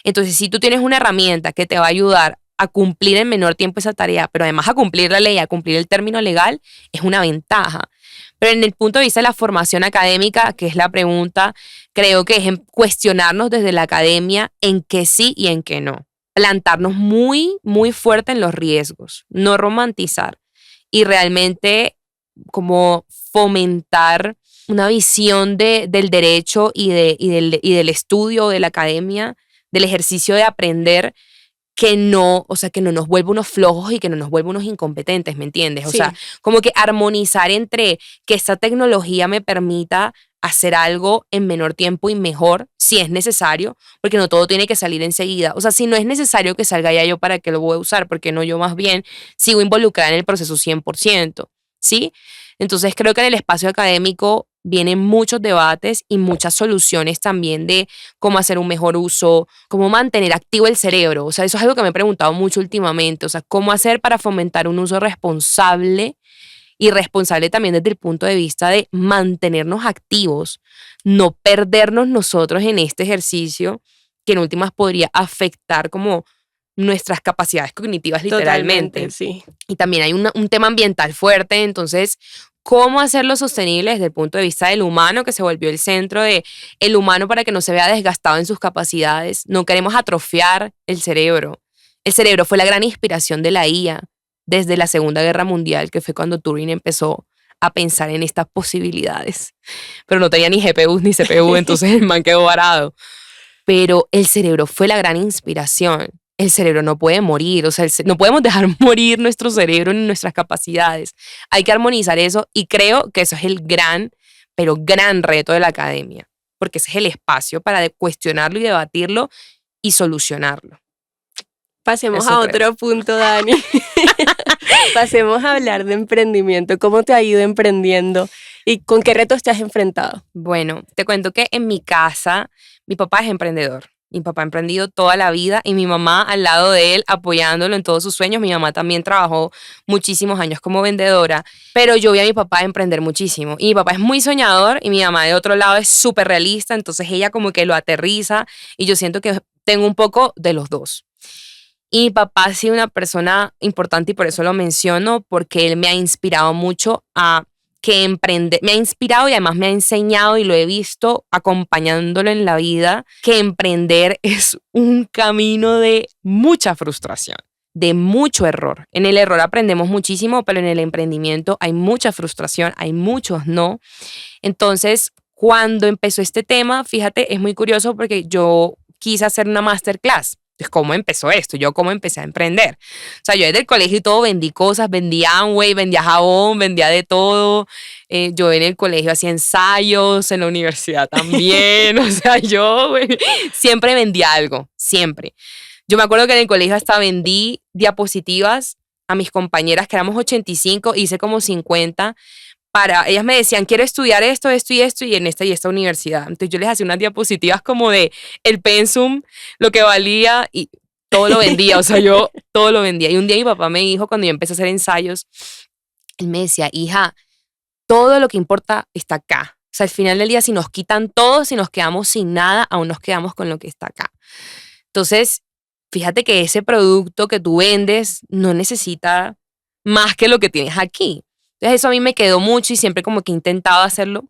Entonces, si tú tienes una herramienta que te va a ayudar a cumplir en menor tiempo esa tarea, pero además a cumplir la ley, a cumplir el término legal, es una ventaja. Pero en el punto de vista de la formación académica, que es la pregunta, creo que es en cuestionarnos desde la academia en qué sí y en qué no. Plantarnos muy, muy fuerte en los riesgos, no romantizar y realmente como fomentar una visión del derecho y del estudio, de la academia, del ejercicio de aprender que no, o sea, que no nos vuelva unos flojos y que no nos vuelva unos incompetentes, ¿me entiendes? O Sí. sea, como que armonizar entre que esta tecnología me permita hacer algo en menor tiempo y mejor, si es necesario, porque no todo tiene que salir enseguida. O sea, si no es necesario que salga ya yo, ¿para qué lo voy a usar? Porque no, yo más bien sigo involucrada en el proceso 100%, ¿sí? Entonces creo que en el espacio académico vienen muchos debates y muchas soluciones también de cómo hacer un mejor uso, cómo mantener activo el cerebro. O sea, eso es algo que me he preguntado mucho últimamente. O sea, cómo hacer para fomentar un uso responsable y responsable también desde el punto de vista de mantenernos activos, no perdernos nosotros en este ejercicio que en últimas podría afectar como nuestras capacidades cognitivas literalmente. Totalmente, sí. Y también hay un tema ambiental fuerte, entonces, ¿cómo hacerlo sostenible desde el punto de vista del humano, que se volvió el centro de el humano para que no se vea desgastado en sus capacidades? No queremos atrofiar el cerebro. El cerebro fue la gran inspiración de la IA desde la Segunda Guerra Mundial, que fue cuando Turing empezó a pensar en estas posibilidades. Pero no tenía ni GPU ni CPU, entonces el man quedó varado. Pero el cerebro fue la gran inspiración. El cerebro no puede morir, o sea, no podemos dejar morir nuestro cerebro ni nuestras capacidades. Hay que armonizar eso y creo que eso es el gran, pero gran reto de la academia, porque ese es el espacio para cuestionarlo y debatirlo y solucionarlo. Pasemos Eso a creo. otro punto, Dani. Pasemos a hablar de emprendimiento. ¿Cómo te ha ido emprendiendo y con qué retos te has enfrentado? Bueno, te cuento que en mi casa, mi papá es emprendedor. Mi papá ha emprendido toda la vida y mi mamá al lado de él apoyándolo en todos sus sueños. Mi mamá también trabajó muchísimos años como vendedora, pero yo vi a mi papá emprender muchísimo. Y mi papá es muy soñador y mi mamá de otro lado es súper realista, entonces ella como que lo aterriza y yo siento que tengo un poco de los dos. Y mi papá ha sido una persona importante y por eso lo menciono, porque él me ha inspirado mucho a que emprender, me ha inspirado y además me ha enseñado y lo he visto acompañándolo en la vida, que emprender es un camino de mucha frustración, de mucho error. En el error aprendemos muchísimo, pero en el emprendimiento hay mucha frustración, hay muchos no. Entonces, cuando empezó este tema, fíjate, es muy curioso porque yo quise hacer una masterclass. Entonces, ¿cómo empezó esto? Yo cómo empecé a emprender. O sea, yo desde el colegio y todo vendí cosas, vendía Amway, vendía jabón, vendía de todo. Yo en el colegio hacía ensayos, en la universidad también. O sea, yo siempre vendía algo, siempre. Yo me acuerdo que en el colegio hasta vendí diapositivas a mis compañeras, que éramos 85, hice como 50, ellas me decían, quiero estudiar esto, esto y esto, y en esta y esta universidad. Entonces yo les hacía unas diapositivas como de el pensum, lo que valía, y todo lo vendía, o sea, yo todo lo vendía. Y un día mi papá me dijo, cuando yo empecé a hacer ensayos, él me decía, hija, todo lo que importa está acá. O sea, al final del día, si nos quitan todo, si nos quedamos sin nada, aún nos quedamos con lo que está acá. Entonces, fíjate que ese producto que tú vendes no necesita más que lo que tienes aquí. Entonces, eso a mí me quedó mucho y siempre como que he intentado hacerlo.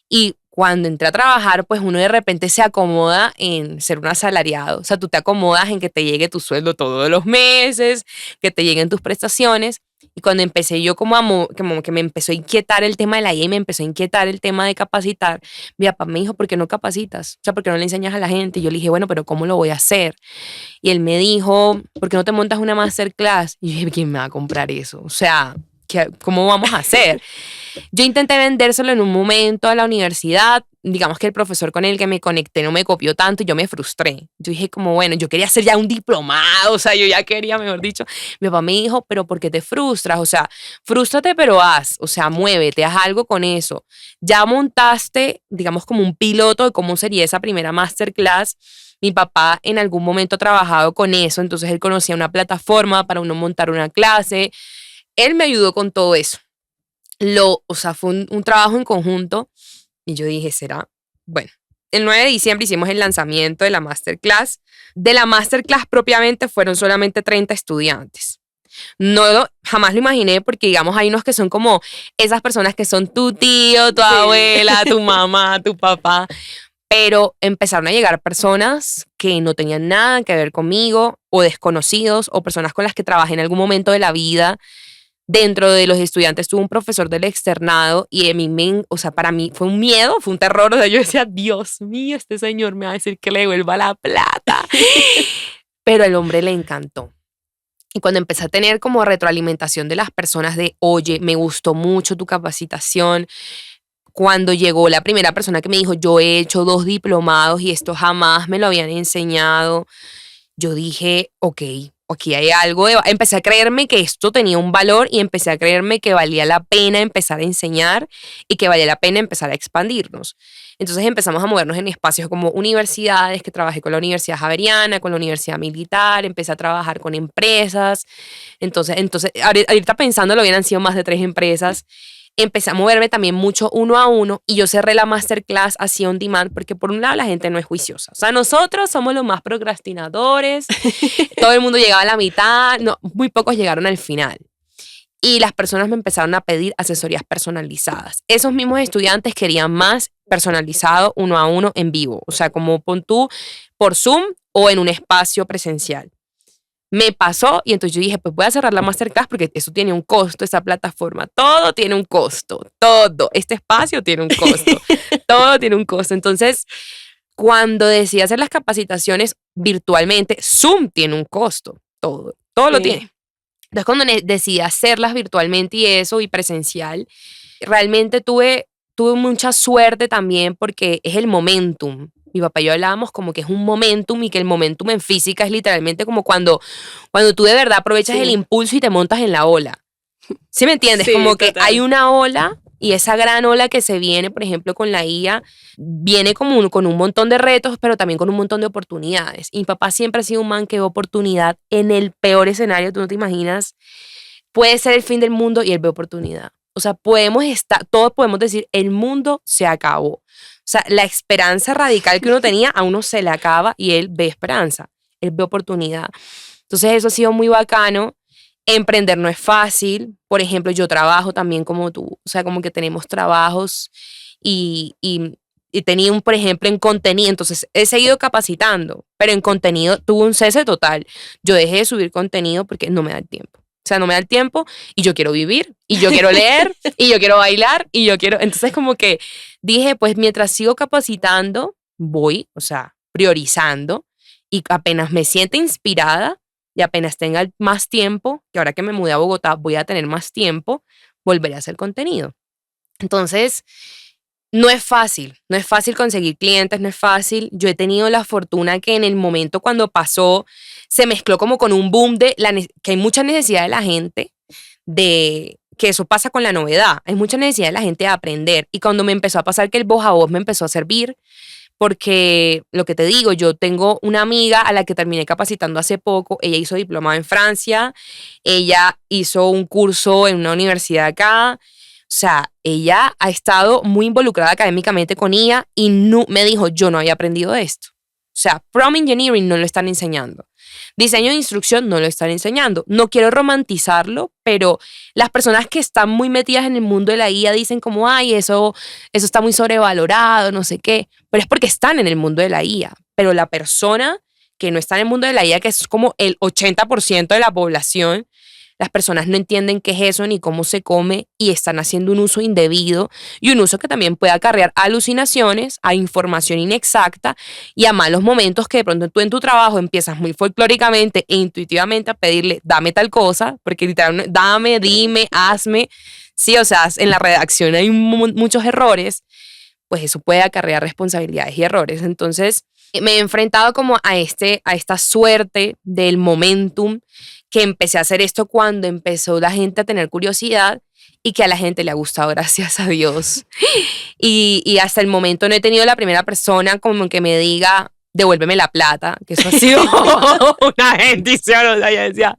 Y cuando entré a trabajar, pues uno de repente se acomoda en ser un asalariado. O sea, tú te acomodas en que te llegue tu sueldo todos los meses, que te lleguen tus prestaciones. Y cuando empecé yo como que me empezó a inquietar el tema de la IA y me empezó a inquietar el tema de capacitar, mi papá me dijo, ¿por qué no capacitas? O sea, ¿por qué no le enseñas a la gente? Y yo le dije, bueno, pero ¿cómo lo voy a hacer? Y él me dijo, ¿por qué no te montas una masterclass? Y yo dije, ¿quién me va a comprar eso? O sea, ¿cómo vamos a hacer? Yo intenté vendérselo en un momento a la universidad. Digamos que el profesor con el que me conecté no me copió tanto y yo me frustré. Yo dije como, bueno, yo quería hacer ya un diplomado, o sea, yo ya quería, mejor dicho. Mi papá me dijo, pero ¿por qué te frustras? O sea, frústrate, pero haz, o sea, muévete, haz algo con eso. Ya montaste, digamos, como un piloto de cómo sería esa primera masterclass. Mi papá en algún momento ha trabajado con eso, entonces él conocía una plataforma para uno montar una clase. Él me ayudó con todo eso. O sea, fue un trabajo en conjunto y yo dije, será, bueno, el 9 de diciembre hicimos el lanzamiento de la masterclass. De la masterclass propiamente fueron solamente 30 estudiantes. Jamás lo imaginé porque, digamos, hay unos que son como esas personas que son tu tío, tu abuela, tu mamá, tu papá, pero empezaron a llegar personas que no tenían nada que ver conmigo o desconocidos o personas con las que trabajé en algún momento de la vida. Dentro de los estudiantes tuve un profesor del externado y o sea, para mí fue un miedo, fue un terror. O sea, yo decía, Dios mío, este señor me va a decir que le devuelva la plata. Pero al hombre le encantó. Y cuando empecé a tener como retroalimentación de las personas de, oye, me gustó mucho tu capacitación. Cuando llegó la primera persona que me dijo, yo he hecho 2 diplomados y esto jamás me lo habían enseñado, yo dije, ok, aquí hay algo. Empecé a creerme que esto tenía un valor y empecé a creerme que valía la pena empezar a enseñar y que valía la pena empezar a expandirnos. Entonces empezamos a movernos en espacios como universidades, que trabajé con la Universidad Javeriana, con la Universidad Militar, empecé a trabajar con empresas. Entonces ahorita pensándolo, hubieran sido más de 3 empresas. Empecé a moverme también mucho uno a uno y yo cerré la masterclass así on demand porque por un lado la gente no es juiciosa. O sea, nosotros somos los más procrastinadores, todo el mundo llegaba a la mitad, no, muy pocos llegaron al final. Y las personas me empezaron a pedir asesorías personalizadas. Esos mismos estudiantes querían más personalizado uno a uno en vivo, o sea, como pon tú por Zoom o en un espacio presencial. Me pasó y entonces yo dije, pues voy a cerrar la masterclass porque eso tiene un costo, esa plataforma, todo tiene un costo, todo, este espacio tiene un costo, todo tiene un costo. Entonces, cuando decidí hacer las capacitaciones virtualmente, Zoom tiene un costo, todo lo tiene. Entonces, cuando decidí hacerlas virtualmente y eso, y presencial, realmente tuve mucha suerte también porque es el momentum. Mi papá y yo hablábamos como que es un momentum y que el momentum en física es literalmente como cuando tú de verdad aprovechas el impulso y te montas en la ola. ¿Sí me entiendes? Sí, como que total. hay una ola y esa gran ola que se viene, por ejemplo, con la IA, viene como con un montón de retos, pero también con un montón de oportunidades. Y mi papá siempre ha sido un man que ve oportunidad en el peor escenario, tú no te imaginas. Puede ser el fin del mundo y él ve oportunidad. O sea, todos podemos decir, el mundo se acabó. O sea, la esperanza radical que uno tenía, a uno se le acaba y él ve esperanza, él ve oportunidad. Entonces eso ha sido muy bacano. Emprender no es fácil. Por ejemplo, yo trabajo también como tú. O sea, como que tenemos trabajos y tenía por ejemplo, en contenido. Entonces he seguido capacitando, pero en contenido tuve un cese total. Yo dejé de subir contenido porque no me da el tiempo. O sea, no me da el tiempo y yo quiero vivir y yo quiero leer y yo quiero bailar y yo quiero... Entonces como que dije, pues mientras sigo capacitando, voy, o sea, priorizando y apenas me siente inspirada y apenas tenga más tiempo, que ahora que me mudé a Bogotá voy a tener más tiempo, volveré a hacer contenido. Entonces, No es fácil conseguir clientes, no es fácil. Yo he tenido la fortuna que en el momento cuando pasó, se mezcló como con un boom que hay mucha necesidad de la gente de que eso pasa con la novedad. Hay mucha necesidad de la gente de aprender. Y cuando me empezó a pasar que el voz a voz me empezó a servir, porque lo que te digo, yo tengo una amiga a la que terminé capacitando hace poco, ella hizo diplomado en Francia, ella hizo un curso en una universidad acá, o sea, ella ha estado muy involucrada académicamente con ella y no, me dijo, yo no había aprendido esto. O sea, prompt engineering no lo están enseñando. Diseño de instrucción no lo están enseñando. No quiero romantizarlo, pero las personas que están muy metidas en el mundo de la IA dicen como, ay, eso está muy sobrevalorado, no sé qué. Pero es porque están en el mundo de la IA. Pero la persona que no está en el mundo de la IA, que es como el 80% de la población, las personas no entienden qué es eso ni cómo se come y están haciendo un uso indebido y un uso que también puede acarrear alucinaciones, a información inexacta y a malos momentos que de pronto tú en tu trabajo empiezas muy folclóricamente e intuitivamente a pedirle, dame tal cosa, porque literalmente, dame, dime, hazme. Sí, o sea, en la redacción hay muchos errores, pues eso puede acarrear responsabilidades y errores. Entonces, me he enfrentado como a esta suerte del momentum que empecé a hacer esto cuando empezó la gente a tener curiosidad y que a la gente le ha gustado, gracias a Dios. Y hasta el momento no he tenido la primera persona como que me diga, devuélveme la plata, que eso ha sido una bendición. O sea, yo decía,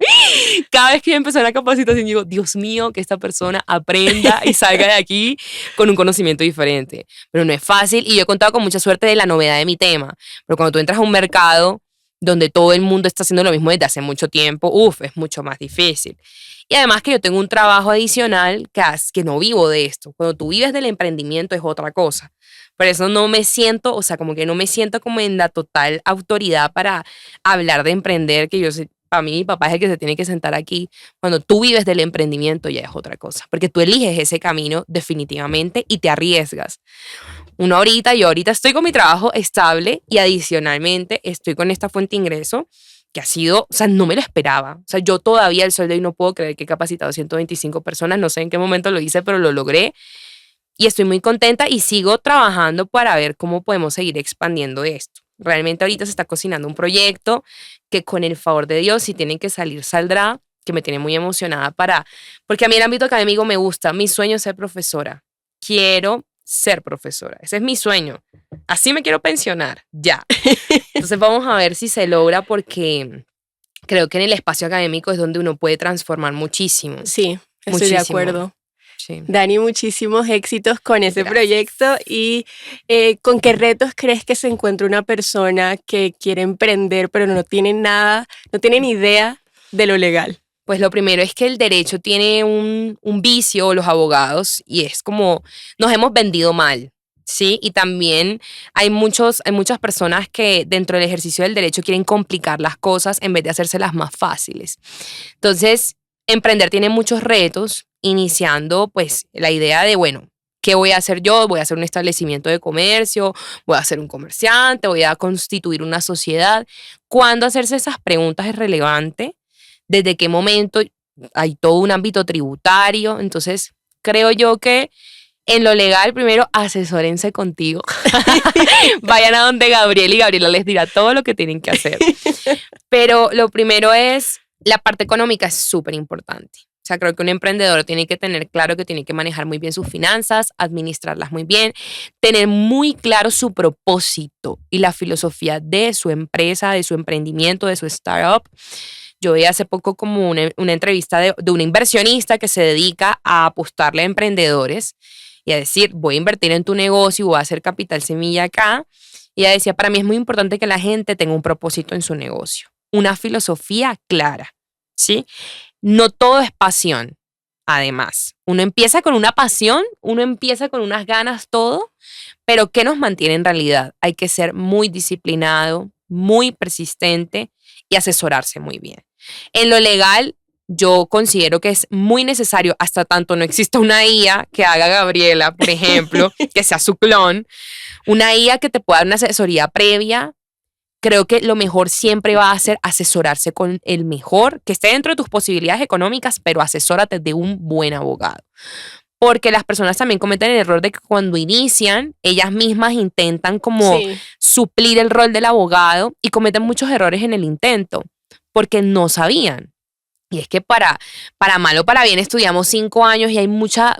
cada vez que yo empecé una capacitación, digo, Dios mío, que esta persona aprenda y salga de aquí con un conocimiento diferente. Pero no es fácil y yo he contado con mucha suerte de la novedad de mi tema. Pero cuando tú entras a un mercado donde todo el mundo está haciendo lo mismo desde hace mucho tiempo, es mucho más difícil. Y además que yo tengo un trabajo adicional que no vivo de esto. Cuando tú vives del emprendimiento es otra cosa. Por eso no me siento, o sea, como que no me siento como en la total autoridad para hablar de emprender, que yo sé, para mí mi papá es el que se tiene que sentar aquí. Cuando tú vives del emprendimiento ya es otra cosa, porque tú eliges ese camino definitivamente y te arriesgas. Yo ahorita estoy con mi trabajo estable y adicionalmente estoy con esta fuente de ingreso que ha sido, o sea, no me lo esperaba. O sea, yo todavía el sol de hoy no puedo creer que he capacitado a 125 personas, no sé en qué momento lo hice, pero lo logré y estoy muy contenta y sigo trabajando para ver cómo podemos seguir expandiendo esto. Realmente ahorita se está cocinando un proyecto que con el favor de Dios, si tienen que salir, saldrá, que me tiene muy emocionada porque a mí el ámbito académico me gusta, mi sueño es ser profesora. Quiero ser profesora, ese es mi sueño. Así me quiero pensionar, ya. Entonces vamos a ver si se logra porque creo que en el espacio académico es donde uno puede transformar muchísimo. Sí, estoy de acuerdo. Sí. Dani, muchísimos éxitos con ese Gracias. proyecto y ¿con qué retos crees que se encuentra una persona que quiere emprender pero no tiene nada, no tiene ni idea de lo legal? Pues lo primero es que el derecho tiene un vicio, los abogados, y es como nos hemos vendido mal, ¿sí? Y también hay muchas personas que dentro del ejercicio del derecho quieren complicar las cosas en vez de hacérselas más fáciles. Entonces, emprender tiene muchos retos, iniciando pues la idea de, bueno, ¿qué voy a hacer yo? Voy a hacer un establecimiento de comercio, voy a ser un comerciante, voy a constituir una sociedad. ¿Cuándo hacerse esas preguntas es relevante? ¿Desde qué momento? Hay todo un ámbito tributario. Entonces, creo yo que en lo legal, primero, asesórense contigo. Vayan a donde Gabriel y Gabriela les dirá todo lo que tienen que hacer. Pero lo primero es, la parte económica es súper importante. O sea, creo que un emprendedor tiene que tener claro que tiene que manejar muy bien sus finanzas, administrarlas muy bien, tener muy claro su propósito y la filosofía de su empresa, de su emprendimiento, de su startup. Yo vi hace poco como una entrevista de una inversionista que se dedica a apostarle a emprendedores y a decir, voy a invertir en tu negocio, voy a hacer capital semilla acá. Y ella decía, para mí es muy importante que la gente tenga un propósito en su negocio, una filosofía clara, ¿sí? No todo es pasión, además. Uno empieza con una pasión, uno empieza con unas ganas, todo, pero ¿qué nos mantiene en realidad? Hay que ser muy disciplinado, muy persistente y asesorarse muy bien. En lo legal, yo considero que es muy necesario, hasta tanto no exista una IA que haga Gabriela, por ejemplo, que sea su clon, una IA que te pueda dar una asesoría previa. Creo que lo mejor siempre va a ser asesorarse con el mejor, que esté dentro de tus posibilidades económicas, pero asesórate de un buen abogado. porque las personas también cometen el error de que cuando inician, ellas mismas intentan como Sí, suplir el rol del abogado y cometen muchos errores en el intento, porque no sabían. Y es que para mal o para bien estudiamos 5 años y hay muchas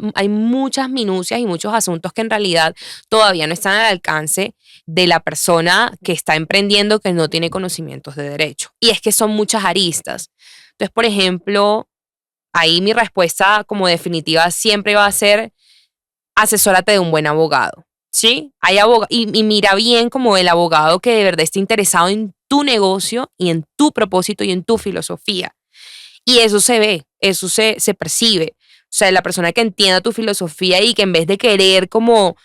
minucias y muchos asuntos que en realidad todavía no están al alcance de la persona que está emprendiendo que no tiene conocimientos de derecho. Y es que son muchas aristas. Entonces, por ejemplo, ahí mi respuesta como definitiva siempre va a ser asesórate de un buen abogado, ¿sí? Y mira bien como el abogado que de verdad esté interesado en tu negocio y en tu propósito y en tu filosofía. Y eso se ve, eso se percibe. O sea, la persona que entienda tu filosofía y que en vez de querer como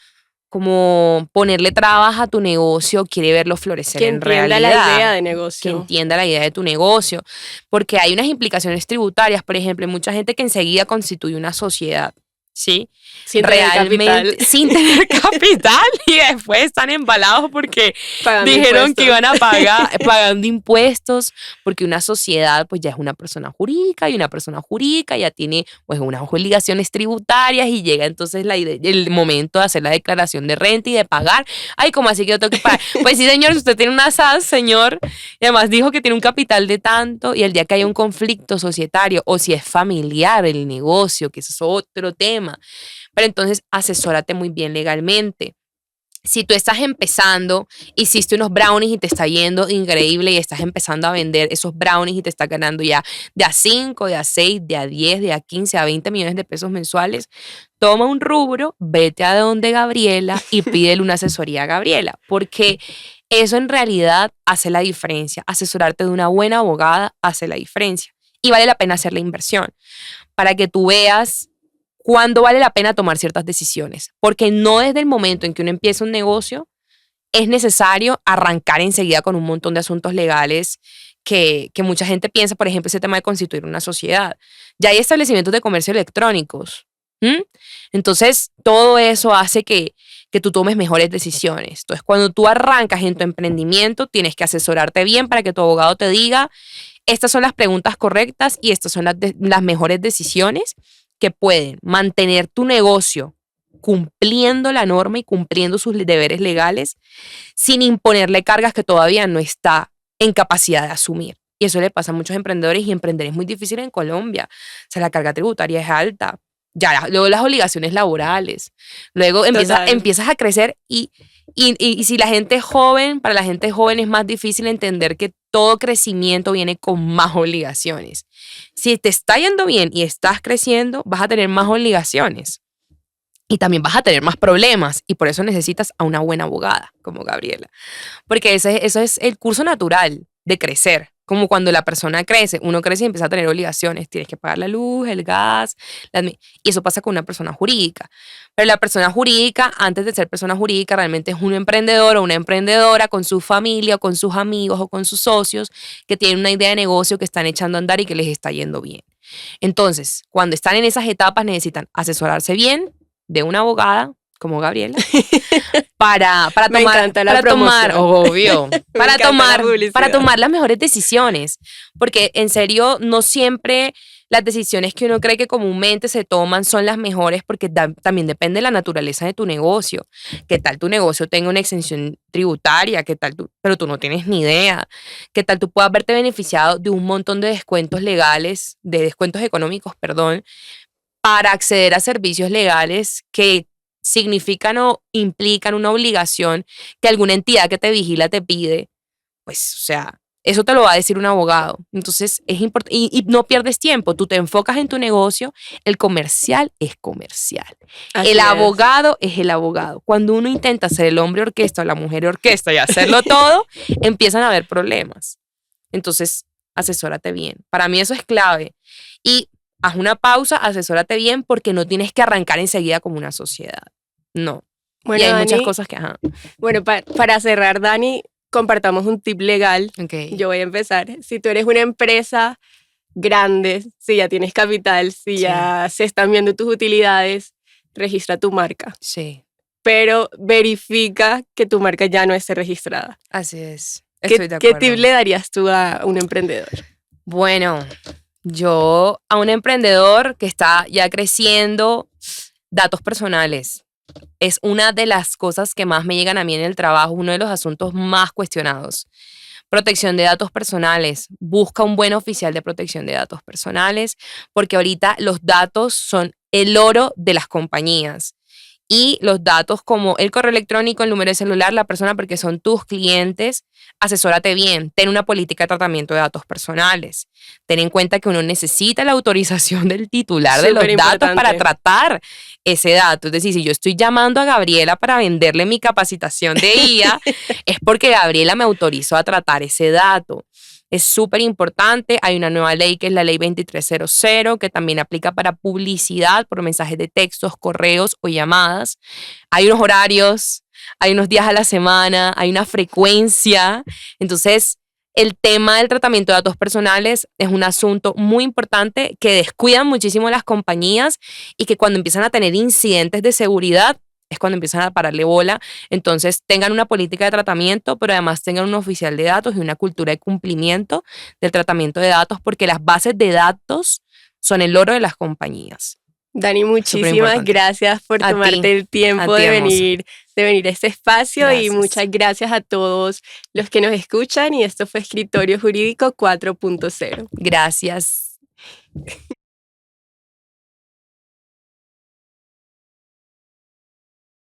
ponerle trabas a tu negocio, quiere verlo florecer que en entienda la idea realidad, de que negocio. entienda la idea de tu negocio, porque hay unas implicaciones tributarias, por ejemplo, hay mucha gente que enseguida constituye una sociedad, ¿sí? Sin tener capital, Realmente sin tener capital y después están embalados porque pagando dijeron que impuestos. iban a pagar pagando impuestos, porque una sociedad pues ya es una persona jurídica y una persona jurídica ya tiene pues unas obligaciones tributarias y llega entonces el momento de hacer la declaración de renta y de pagar. Ay, ¿cómo así que yo tengo que pagar? Pues sí, señor, si usted tiene una SAS, señor, y además dijo que tiene un capital de tanto y el día que haya un conflicto societario o si es familiar el negocio, que eso es otro tema. Pero entonces asesórate muy bien legalmente. Si tú estás empezando, hiciste unos brownies y te está yendo increíble y estás empezando a vender esos brownies y te estás ganando ya de a 5, de a 6, de a 10, de a 15, a 20 millones de pesos mensuales, toma un rubro, vete a donde Gabriela y pídele una asesoría a Gabriela, porque eso en realidad hace la diferencia. Asesorarte de una buena abogada hace la diferencia y vale la pena hacer la inversión para que tú veas cuándo vale la pena tomar ciertas decisiones, porque no desde el momento en que uno empieza un negocio es necesario arrancar enseguida con un montón de asuntos legales que mucha gente piensa, por ejemplo, ese tema de constituir una sociedad. Ya hay establecimientos de comercio electrónicos. Entonces, todo eso hace que tú tomes mejores decisiones. Entonces, cuando tú arrancas en tu emprendimiento, tienes que asesorarte bien para que tu abogado te diga, estas son las preguntas correctas y estas son las mejores decisiones que pueden mantener tu negocio cumpliendo la norma y cumpliendo sus deberes legales sin imponerle cargas que todavía no está en capacidad de asumir. Y eso le pasa a muchos emprendedores y emprender es muy difícil en Colombia. O sea, la carga tributaria es alta. Luego las obligaciones laborales. Luego Total. empiezas a crecer y si la gente es joven, para la gente joven es más difícil entender que todo crecimiento viene con más obligaciones. Si te está yendo bien y estás creciendo, vas a tener más obligaciones. Y también vas a tener más problemas y por eso necesitas a una buena abogada como Gabriela. Porque eso es el curso natural de crecer. Como cuando la persona crece, uno crece y empieza a tener obligaciones. Tienes que pagar la luz, el gas, y eso pasa con una persona jurídica. Pero la persona jurídica, antes de ser persona jurídica, realmente es un emprendedor o una emprendedora con su familia, o con sus amigos o con sus socios que tienen una idea de negocio que están echando a andar y que les está yendo bien. Entonces, cuando están en esas etapas, necesitan asesorarse bien de una abogada como Gabriela Me encanta la para tomar, promoción. obvio, Me para encanta la publicidad. para tomar las mejores decisiones, porque en serio no siempre las decisiones que uno cree que comúnmente se toman son las mejores porque también depende de la naturaleza de tu negocio. ¿Qué tal tu negocio tenga una exención tributaria? ¿Qué tal pero tú no tienes ni idea? ¿Qué tal tú puedas verte beneficiado de un montón de descuentos legales, de descuentos económicos, perdón, para acceder a servicios legales que significan o implican una obligación que alguna entidad que te vigila te pide? Pues, o sea, eso te lo va a decir un abogado. Entonces, es importante y no pierdes tiempo. Tú te enfocas en tu negocio. El comercial es comercial. Así El es. abogado es el abogado. Cuando uno intenta ser el hombre orquesta o la mujer orquesta y hacerlo todo, empiezan a haber problemas. Entonces, asesórate bien. Para mí eso es clave. Y haz una pausa, asesórate bien porque no tienes que arrancar enseguida como una sociedad. No. Bueno, y hay muchas Dani, cosas que, ajá. bueno, para cerrar, Dani, compartamos un tip legal. Ok. Yo voy a empezar. Si tú eres una empresa grande, si ya tienes capital, si Sí. ya se están viendo tus utilidades, registra tu marca. Sí, Pero verifica que tu marca ya no esté registrada. así es. Estoy de ¿Qué acuerdo. tip le darías tú a un emprendedor? Bueno, yo a un emprendedor que está ya creciendo, Datos personales. Es una de las cosas que más me llegan a mí en el trabajo, uno de los asuntos más cuestionados. Protección de datos personales. Busca un buen oficial de protección de datos personales, porque ahorita los datos son el oro de las compañías. Y los datos como el correo electrónico, el número de celular, la persona, porque son tus clientes, asesórate bien, ten una política de tratamiento de datos personales. Ten en cuenta que uno necesita la autorización del titular de los Súper datos para importante. tratar ese dato. Es decir, si yo estoy llamando a Gabriela para venderle mi capacitación de IA, es porque Gabriela me autorizó a tratar ese dato. Es súper importante. Hay una nueva ley que es la ley 2300, que también aplica para publicidad por mensajes de textos, correos o llamadas. Hay unos horarios, hay unos días a la semana, hay una frecuencia. Entonces, el tema del tratamiento de datos personales es un asunto muy importante que descuidan muchísimo las compañías y que cuando empiezan a tener incidentes de seguridad es cuando empiezan a pararle bola. Entonces, tengan una política de tratamiento, pero además tengan un oficial de datos y una cultura de cumplimiento del tratamiento de datos, porque las bases de datos son el oro de las compañías. Dani, Súper muchísimas importante. gracias por A tomarte ti, el tiempo a ti, de hermosa. venir a este espacio y Gracias. muchas gracias a todos los que nos escuchan y esto fue Escritorio Jurídico 4.0. Gracias.